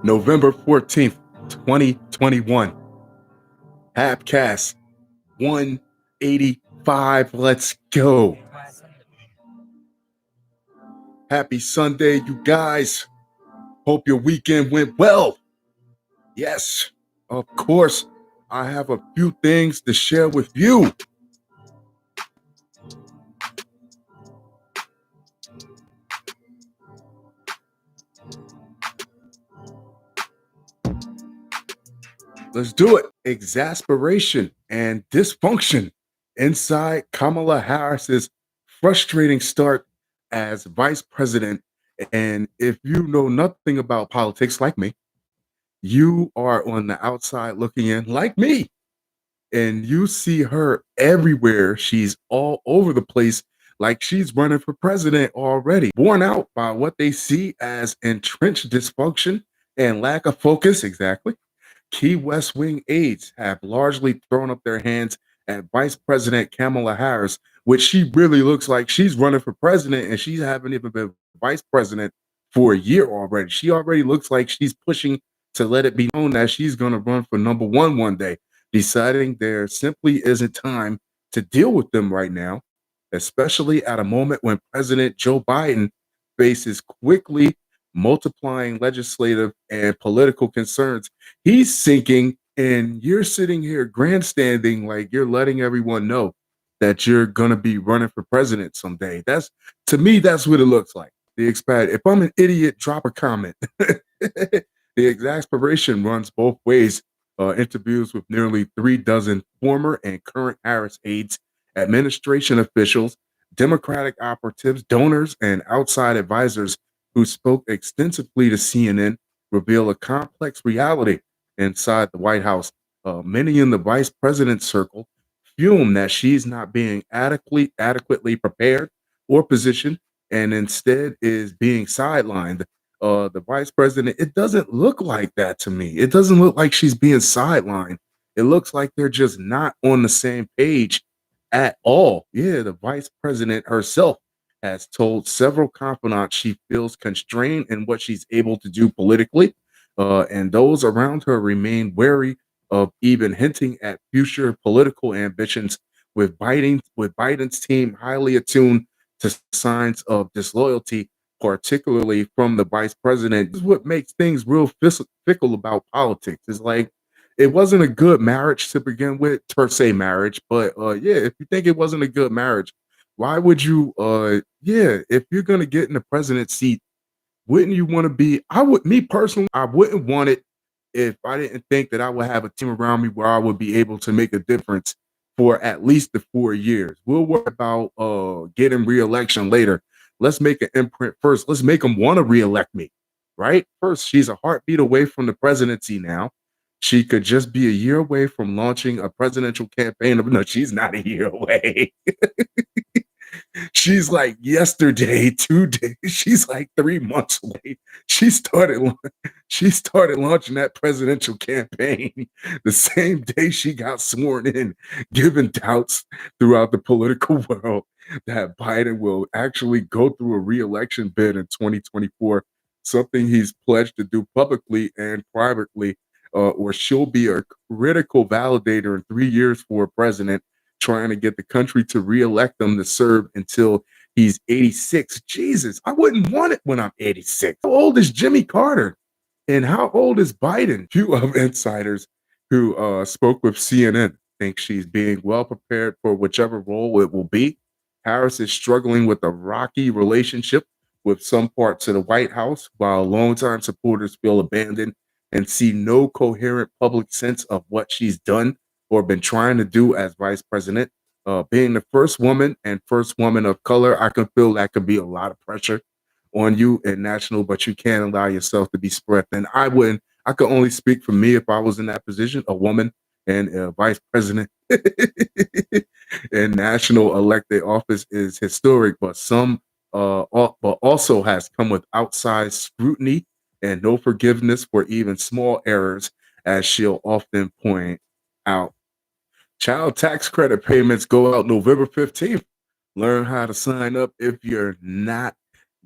November 14th, 2021. Halfcast 185. Let's go. Happy Sunday, you guys. Hope your weekend went well. Yes, of course, I have a few things to share with you. Let's do it. Exasperation and dysfunction inside Kamala Harris's frustrating start as vice president. And if you know nothing about politics like me, you are on the outside looking in like me, and you see her everywhere. She's all over the place, like she's running for president already, borne out by what they see as entrenched dysfunction and lack of focus. Exactly. Key West Wing aides have largely thrown up their hands at Vice President Kamala Harris, which she really looks like she's running for president and she haven't even been vice president for a year already. She already looks like she's pushing to let it be known that she's going to run for number one day, deciding there simply isn't time to deal with them right now, especially at a moment when President Joe Biden faces quickly multiplying legislative and political concerns. He's sinking, and you're sitting here grandstanding like you're letting everyone know that you're gonna be running for president someday. That's, to me, that's what it looks like. The expat. If I'm an idiot, drop a comment. The exasperation runs both ways. Interviews with nearly 3 dozen former and current Harris aides, administration officials, Democratic operatives, donors, and outside advisors who spoke extensively to CNN reveal a complex reality inside the White House. Many in the vice president's circle fume that she's not being adequately prepared or positioned, and instead is being sidelined. The vice president, it doesn't look like that to me. It doesn't look like she's being sidelined. It looks like they're just not on the same page at all. Yeah, the vice president herself has told several confidants she feels constrained in what she's able to do politically, and those around her remain wary of even hinting at future political ambitions. With Biden's team highly attuned to signs of disloyalty, particularly from the vice president. This is what makes things real fickle about politics. It's like it wasn't a good marriage to begin with, per se marriage, but yeah, if you think it wasn't a good marriage, why would you yeah, if you're gonna get in the president seat, wouldn't you want to be? I would, me personally, I wouldn't want it if I didn't think that I would have a team around me where I would be able to make a difference for at least the 4 years. We'll worry about getting reelection later. Let's make an imprint first. Let's make them want to reelect me. Right? First, she's a heartbeat away from the presidency now. She could just be a year away from launching a presidential campaign. No, she's not a year away. She's like yesterday, 2 days. She's like 3 months away. She started. She started launching that presidential campaign the same day she got sworn in, giving doubts throughout the political world that Biden will actually go through a re-election bid in 2024. Something he's pledged to do publicly and privately, or she'll be a critical validator in 3 years for a president trying to get the country to reelect him to serve until he's 86. Jesus, I wouldn't want it when I'm 86. How old is Jimmy Carter? And how old is Biden? Few of insiders who spoke with CNN think she's being well prepared for whichever role it will be. Harris is struggling with a rocky relationship with some parts of the White House, while longtime supporters feel abandoned and see no coherent public sense of what she's done or been trying to do as vice president. Being the first woman and first woman of color, I can feel that could be a lot of pressure on you and national, but you can't allow yourself to be spread thin. I wouldn't. I could only speak for me if I was in that position, a woman and a vice president in national elected office is historic, but but also has come with outsized scrutiny and no forgiveness for even small errors, as she'll often point out. Child tax credit payments go out November 15th. Learn how to sign up if you're not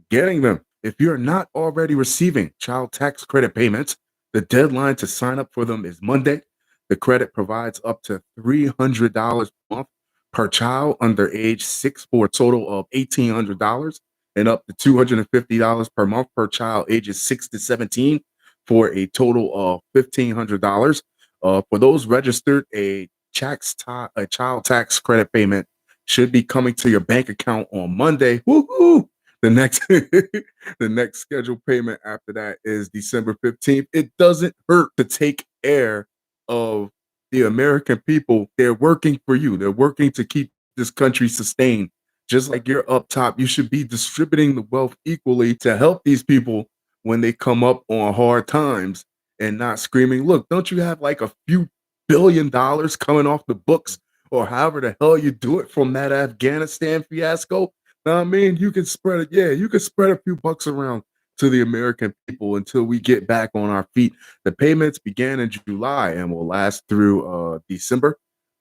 getting them. If you're not already receiving child tax credit payments, the deadline to sign up for them is Monday. The credit provides up to $300 a month per child under age 6 for a total of $1,800 and up to $250 per month per child ages 6 to 17 for a total of $1,500. For those registered, a child tax credit payment should be coming to your bank account on Monday. Woohoo! The next the next scheduled payment after that is December 15th. It doesn't hurt to take care of the American people. They're working for you. They're working to keep this country sustained. Just like you're up top, you should be distributing the wealth equally to help these people when they come up on hard times and not screaming, look, don't you have like a few $1 billion coming off the books or however the hell you do it from that Afghanistan fiasco? Know what I mean? You can spread it. Yeah, you can spread a few bucks around to the American people until we get back on our feet. The payments began in July and will last through December,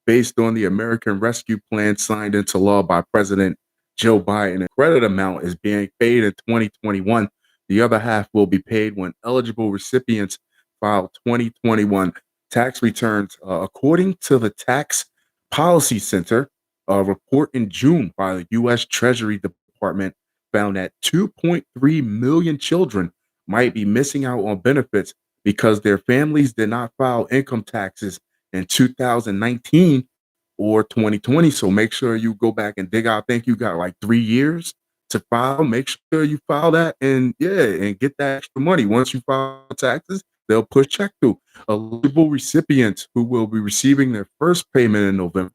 based on the American Rescue Plan signed into law by President Joe Biden. The credit amount is being paid in 2021. The other half will be paid when eligible recipients file 2021 tax returns. According to the Tax Policy Center, a report in June by the U.S. Treasury Department found that 2.3 million children might be missing out on benefits because their families did not file income taxes in 2019 or 2020. So make sure you go back and dig out. I think you got like 3 years to file. Make sure you file that and and get that extra money. Once you file taxes, they'll push check through. Eligible recipients who will be receiving their first payment in November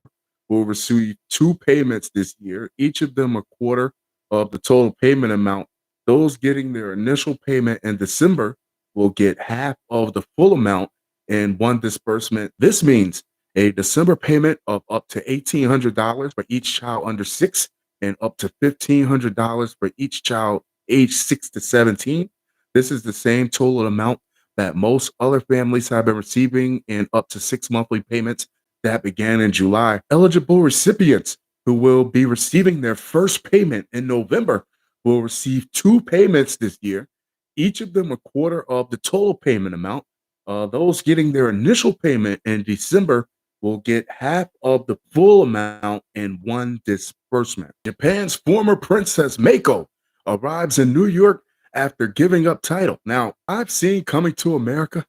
will receive two payments this year, each of them a quarter of the total payment amount. Those getting their initial payment in December will get half of the full amount in one disbursement. This means a December payment of up to $1,800 for each child under 6 and up to $1,500 for each child age 6 to 17. This is the same total amount that most other families have been receiving in up to 6 monthly payments that began in July. Eligible recipients who will be receiving their first payment in November will receive two payments this year, each of them a quarter of the total payment amount. Those getting their initial payment in December will get half of the full amount in one disbursement. Japan's former princess Mako arrives in New York after giving up title. Now, I've seen Coming to America.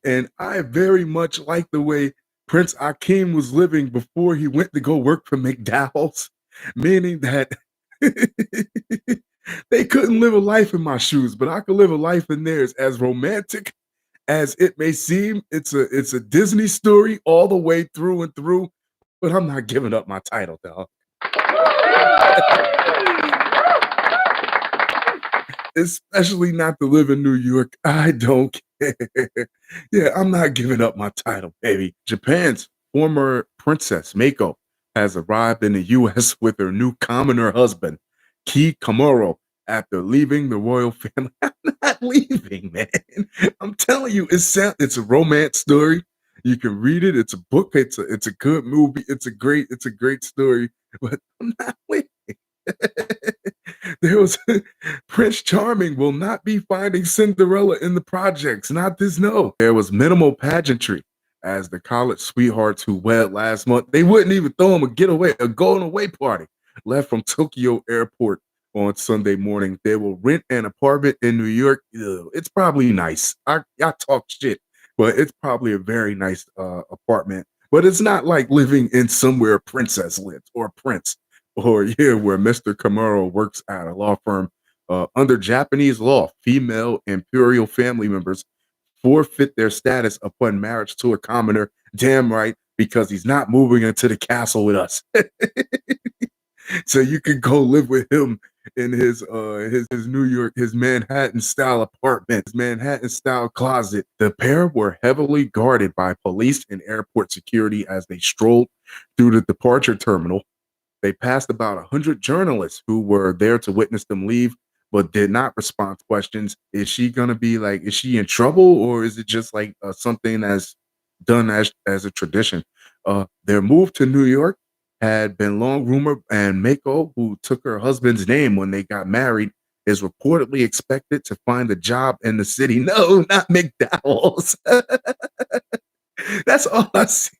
And I very much like the way Prince Akeem was living before he went to go work for McDowell's, meaning that they couldn't live a life in my shoes, but I could live a life in theirs. As romantic as it may seem, it's a Disney story all the way through and through, but I'm not giving up my title, dog. Especially not to live in New York. I don't care. Yeah, I'm not giving up my title, baby. Japan's former princess, Mako, has arrived in the US with her new commoner husband, Ki Kamuro, after leaving the royal family. I'm not leaving, man. I'm telling you, it's a romance story. You can read it. It's a book. It's a good movie. It's a great story. But I'm not leaving. There was Prince Charming will not be finding Cinderella in the projects. Not this, no. There was minimal pageantry as the college sweethearts who wed last month. They wouldn't even throw him a going away party. Left from Tokyo Airport on Sunday morning. They will rent an apartment in New York. Ew, it's probably nice. I talk shit, but it's probably a very nice apartment. But it's not like living in somewhere a princess lives or a prince. Or where Mr. Kamuro works at a law firm. Under Japanese law, female imperial family members forfeit their status upon marriage to a commoner. Damn right, because he's not moving into the castle with us. So you can go live with him in his New York, his Manhattan style apartment, his Manhattan style closet. The pair were heavily guarded by police and airport security as they strolled through the departure terminal. They passed about 100 journalists who were there to witness them leave, but did not respond to questions. Is she gonna be like, is she in trouble, or is it just like something that's done as a tradition? Their move to New York had been long rumored, and Mako, who took her husband's name when they got married, is reportedly expected to find a job in the city. No, not McDowell's. That's all I see.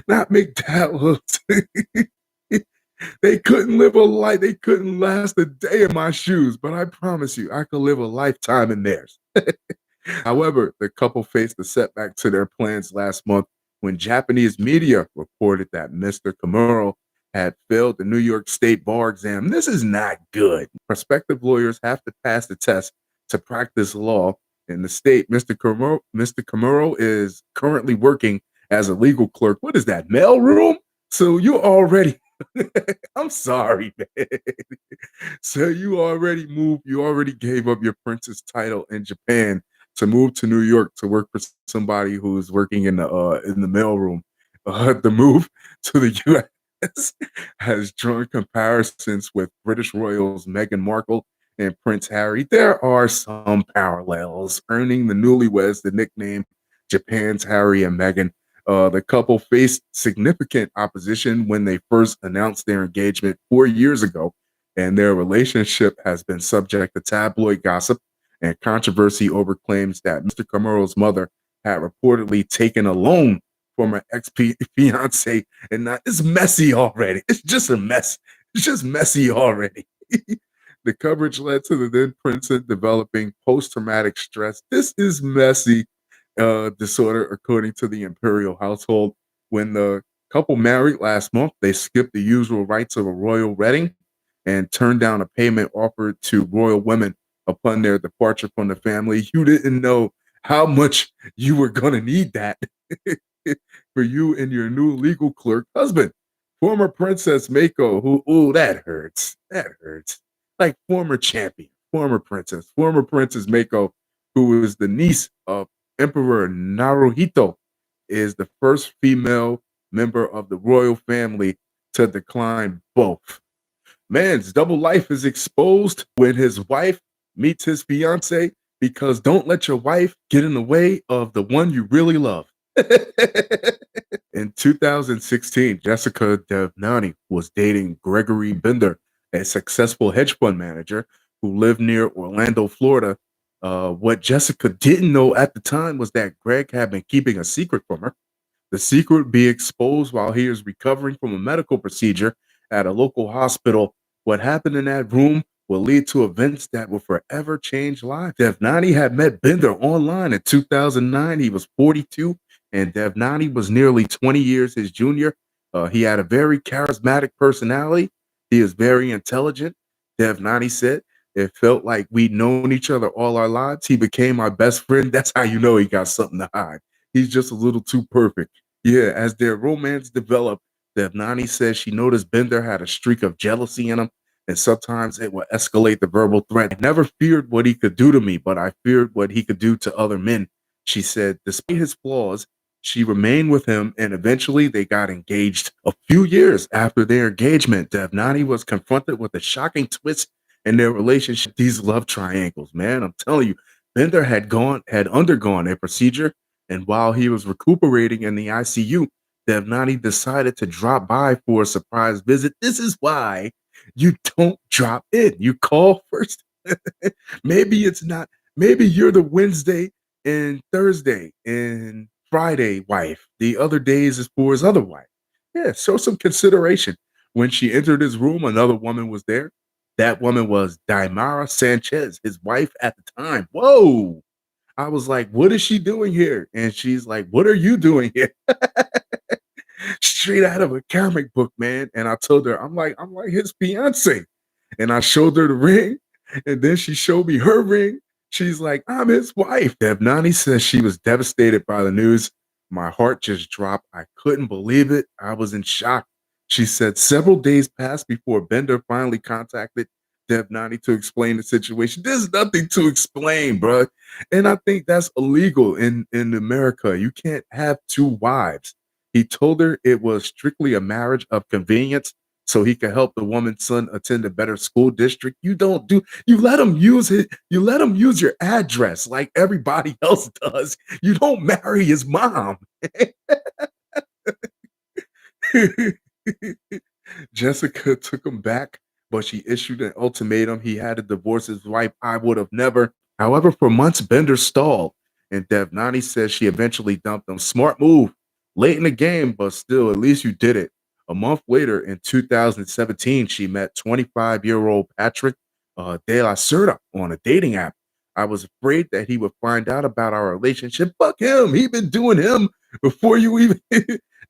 Not McDowell's. They couldn't live a life. They couldn't last a day in my shoes, but I promise you, I could live a lifetime in theirs. However, the couple faced a setback to their plans last month when Japanese media reported that Mr. Kamuro had failed the New York State bar exam. This is not good. Prospective lawyers have to pass the test to practice law in the state. Mr. Kamuro is currently working as a legal clerk. What is that, mailroom? So you already, I'm sorry, man. So you already gave up your princess title in Japan to move to New York to work for somebody who's working in the mailroom. The move to the U.S. has drawn comparisons with British royals Meghan Markle and Prince Harry. There are some parallels, earning the newlyweds the nickname Japan's Harry and Meghan. The couple faced significant opposition when they first announced their engagement 4 years ago, and their relationship has been subject to tabloid gossip and controversy over claims that Mr. Kamuro's mother had reportedly taken a loan from her ex-fiance, and it's messy already. It's just a mess. It's just messy already. The coverage led to the then princess developing post-traumatic stress. This is messy disorder, according to the imperial household. When the couple married last month, they skipped the usual rites of a royal wedding and turned down a payment offered to royal women upon their departure from the family. You didn't know how much you were going to need that for you and your new legal clerk husband. Former Princess Mako, ooh, that hurts. That hurts. Like former Princess Mako, who is the niece of Emperor Naruhito, is the first female member of the royal family to decline both. Man's double life is exposed when his wife meets his fiance, because don't let your wife get in the way of the one you really love. In 2016, Jessica Devnani was dating Gregory Bender, a successful hedge fund manager who lived near Orlando, Florida. What Jessica didn't know at the time was that Greg had been keeping a secret from her. The secret would be exposed while he is recovering from a medical procedure at a local hospital. What happened in that room will lead to events that will forever change lives. Devnani had met Bender online in 2009. He was 42, and Devnani was nearly 20 years his junior. He had a very charismatic personality. He is very intelligent. Devnani said, it felt like we'd known each other all our lives. He became my best friend. That's how you know he got something to hide. He's just a little too perfect. Yeah, as their romance developed, Devnani says she noticed Bender had a streak of jealousy in him, and sometimes it would escalate the verbal threat. I never feared what he could do to me, but I feared what he could do to other men. She said, despite his flaws, she remained with him, and eventually they got engaged. A few years after their engagement, Devnani was confronted with a shocking twist in their relationship. These love triangles, man, I'm telling you, Bender had undergone a procedure, and while he was recuperating in the ICU, Devnani decided to drop by for a surprise visit. This is why you don't drop in. You call first. Maybe it's not. Maybe you're the Wednesday and Thursday and Friday wife. The other days is for his other wife. Yeah, show some consideration. When she entered his room, another woman was there. That woman was Daimara Sanchez, his wife at the time. Whoa. I was like, what is she doing here? And she's like, what are you doing here? Straight out of a comic book, man. And I told her, I'm like his fiance. And I showed her the ring. And then she showed me her ring. She's like, I'm his wife. Devnani says she was devastated by the news. My heart just dropped. I couldn't believe it. I was in shock. She said several days passed before Bender finally contacted Devnani to explain the situation. There's nothing to explain, bro. And I think that's illegal in America. You can't have two wives. He told her it was strictly a marriage of convenience so he could help the woman's son attend a better school district. You let him use your address like everybody else does. You don't marry his mom. Jessica took him back, but she issued an ultimatum. He had to divorce his wife. I would have never. However, for months, Bender stalled, and Devnani says she eventually dumped him. Smart move. Late in the game, but still, at least you did it. A month later, in 2017, she met 25-year-old Patrick De La Cerda on a dating app. I was afraid that he would find out about our relationship. Fuck him. He been doing him before you even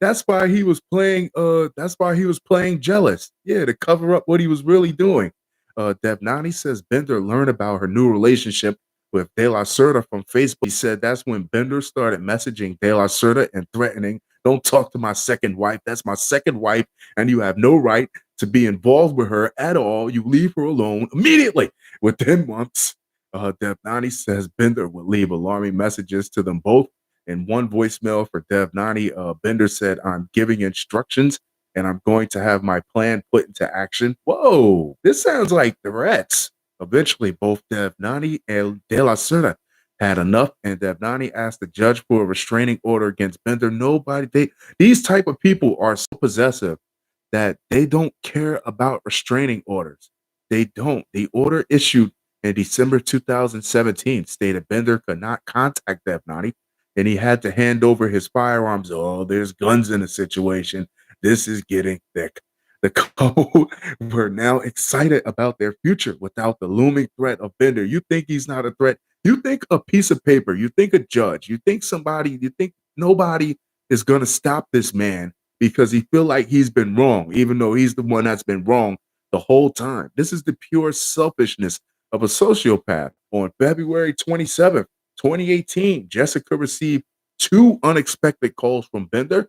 that's why he was playing that's why he was playing jealous. Yeah, to cover up what he was really doing. Devnani says Bender learned about her new relationship with De La Cerda from Facebook. He said that's when Bender started messaging De La Cerda and threatening, don't talk to my second wife. That's my second wife, and you have no right to be involved with her at all. You leave her alone immediately. Within months, Devnani says Bender would leave alarming messages to them both. In one voicemail for Devnani, Bender said, I'm giving instructions and I'm going to have my plan put into action. Whoa, this sounds like threats. Eventually, both Devnani and De La Cerda had enough, and Devnani asked the judge for a restraining order against Bender. These type of people are so possessive that they don't care about restraining orders. They don't. The order issued in December 2017 stated Bender could not contact Devnani and he had to hand over his firearms. Oh, there's guns in the situation. This is getting thick. The couple were now excited about their future without the looming threat of Bender. You think he's not a threat? You think a piece of paper, you think a judge, you think somebody, you think nobody is going to stop this man because he feel like he's been wrong, even though he's the one that's been wrong the whole time. This is the pure selfishness of a sociopath. On February 27th, 2018, Jessica received two unexpected calls from Bender.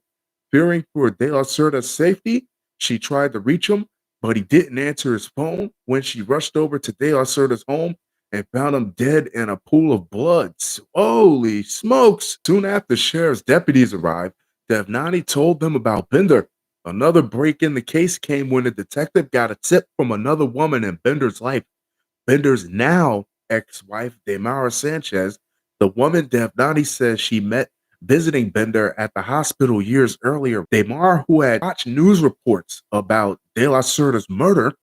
Fearing for De La Cerda's safety, she tried to reach him, but he didn't answer his phone. When she rushed over to De La Cerda's home and found him dead in a pool of blood. Holy smokes! Soon after sheriff's deputies arrived, Devnani told them about Bender. Another break in the case came when the detective got a tip from another woman in Bender's life. Bender's now ex-wife, Damara Sanchez, the woman Devnani says she met visiting Bender at the hospital years earlier. Damar, who had watched news reports about De La Cerda's murder,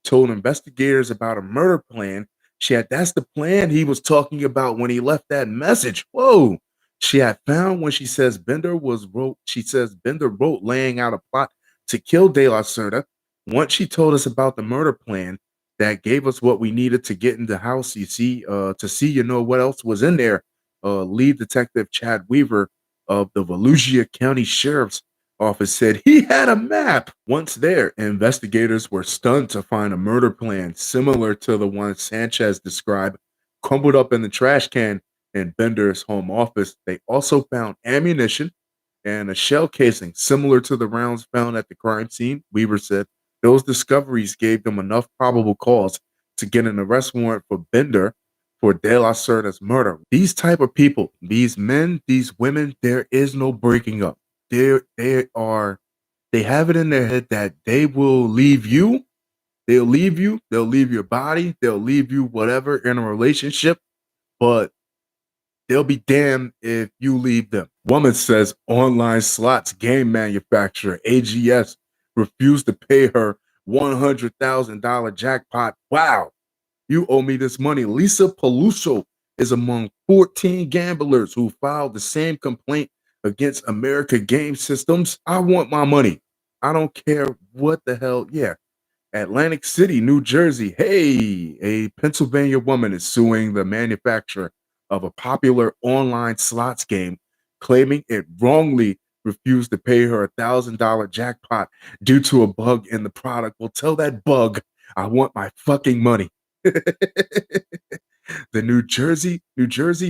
told investigators about a murder plan. That's the plan he was talking about when he left that message. Whoa. She had found when she says Bender wrote laying out a plot to kill De La Cerda. Once she told us about the murder plan, that gave us what we needed to get in the house. To see, what else was in there. Lead Detective Chad Weaver of the Volusia County Sheriff's Office said he had a map. Once there, investigators were stunned to find a murder plan similar to the one Sanchez described, crumbled up in the trash can in Bender's home office. They also found ammunition and a shell casing similar to the rounds found at the crime scene. Weaver said those discoveries gave them enough probable cause to get an arrest warrant for Bender for De La Cerda's murder. These type of people, these men, these women, there is no breaking up. They have it in their head that they will leave you. They'll leave your body, they'll leave you whatever in a relationship, but they'll be damned if you leave them. Woman says online slots game manufacturer AGS refused to pay her $100,000 jackpot. Wow, you owe me this money. Lisa Peluso is among 14 gamblers who filed the same complaint against America Game Systems. I want my money. I don't care what the hell. Yeah. Atlantic City, New Jersey. Hey, a Pennsylvania woman is suing the manufacturer of a popular online slots game, claiming it wrongly refused to pay her $1,000 jackpot due to a bug in the product. Well, tell that bug I want my fucking money. The New Jersey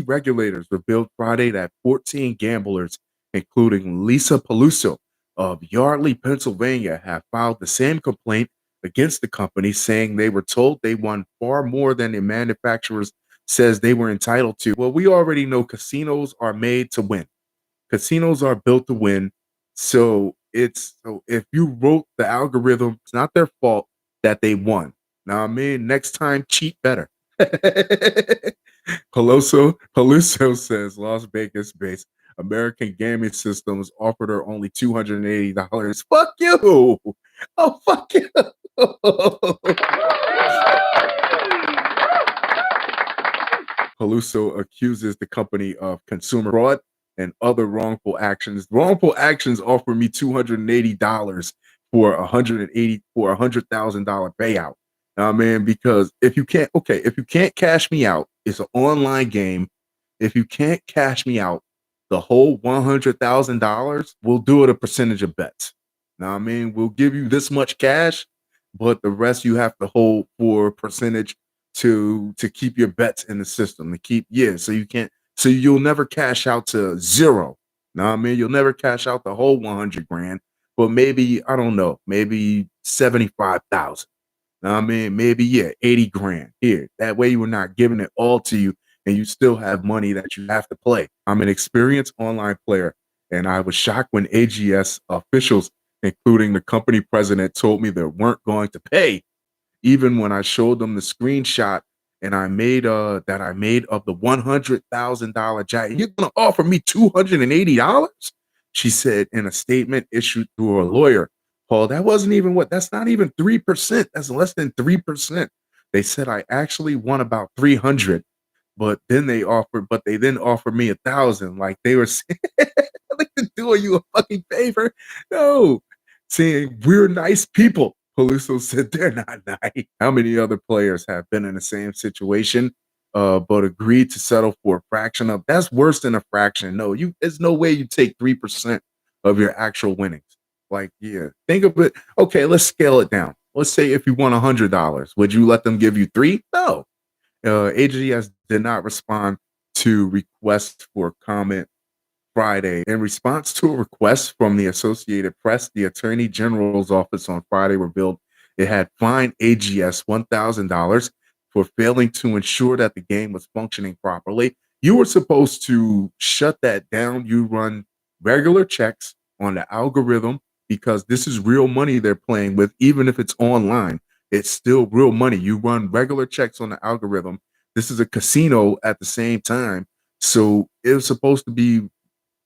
regulators revealed Friday that 14 gamblers, including Lisa Peluso of Yardley, Pennsylvania, have filed the same complaint against the company, saying they were told they won far more than the manufacturers says they were entitled to. Well, we already know casinos are made to win. Casinos are built to win. So if you wrote the algorithm, it's not their fault that they won. Now I mean, next time cheat better. Peluso says Las Vegas based American Gaming Systems offered her only $280. Fuck you! Oh, fuck you! Peluso accuses the company of consumer fraud and other wrongful actions. Wrongful actions offer me $280 for $100,000 payout. I mean, because if you can't cash me out, it's an online game. If you can't cash me out, the whole $100,000, we'll do it a percentage of bets. Now, I mean, we'll give you this much cash, but the rest you have to hold for percentage to keep your bets in the system, to keep so you'll never cash out to zero. Now, I mean, you'll never cash out the whole 100 grand, but maybe, I don't know, maybe 75,000. Now, I mean, maybe 80 grand here. That way we're not giving it all to you and you still have money that you have to play. I'm an experienced online player, and I was shocked when AGS officials, including the company president, told me they weren't going to pay, even when I showed them the screenshot and I made of the $100,000 jacket. You're gonna offer me $280? She said in a statement issued through her lawyer. Paul, that's not even 3%. That's less than 3%. They said I actually won about 300, but they then offered me 1,000. Like they were saying, like they're doing you a fucking favor. No, saying we're nice people. Peluso said they're not nice. How many other players have been in the same situation, but agreed to settle for a fraction of? That's worse than a fraction. No, there's no way you take 3% of your actual winnings. Like, think of it. Okay, let's scale it down. Let's say if you won $100, would you let them give you 3? No. AGS did not respond to requests for comment Friday. In response to a request from the Associated Press, the Attorney General's office on Friday revealed it had fined AGS $1,000 for failing to ensure that the game was functioning properly. You were supposed to shut that down. You run regular checks on the algorithm because this is real money they're playing with, even if it's online. It's still real money. You run regular checks on the algorithm. This is a casino at the same time. So it was supposed to be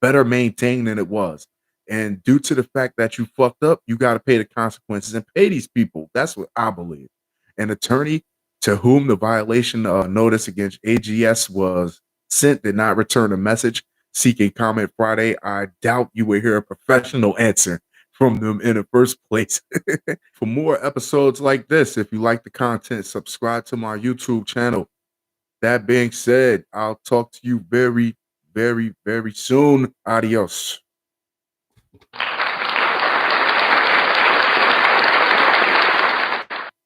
better maintained than it was. And due to the fact that you fucked up, you got to pay the consequences and pay these people. That's what I believe. An attorney to whom the violation notice against AGS was sent did not return a message seeking comment Friday. I doubt you will hear a professional answer from them in the first place. For more episodes like this, if you like the content, subscribe to my YouTube channel. That being said, I'll talk to you very, very, very soon. Adios.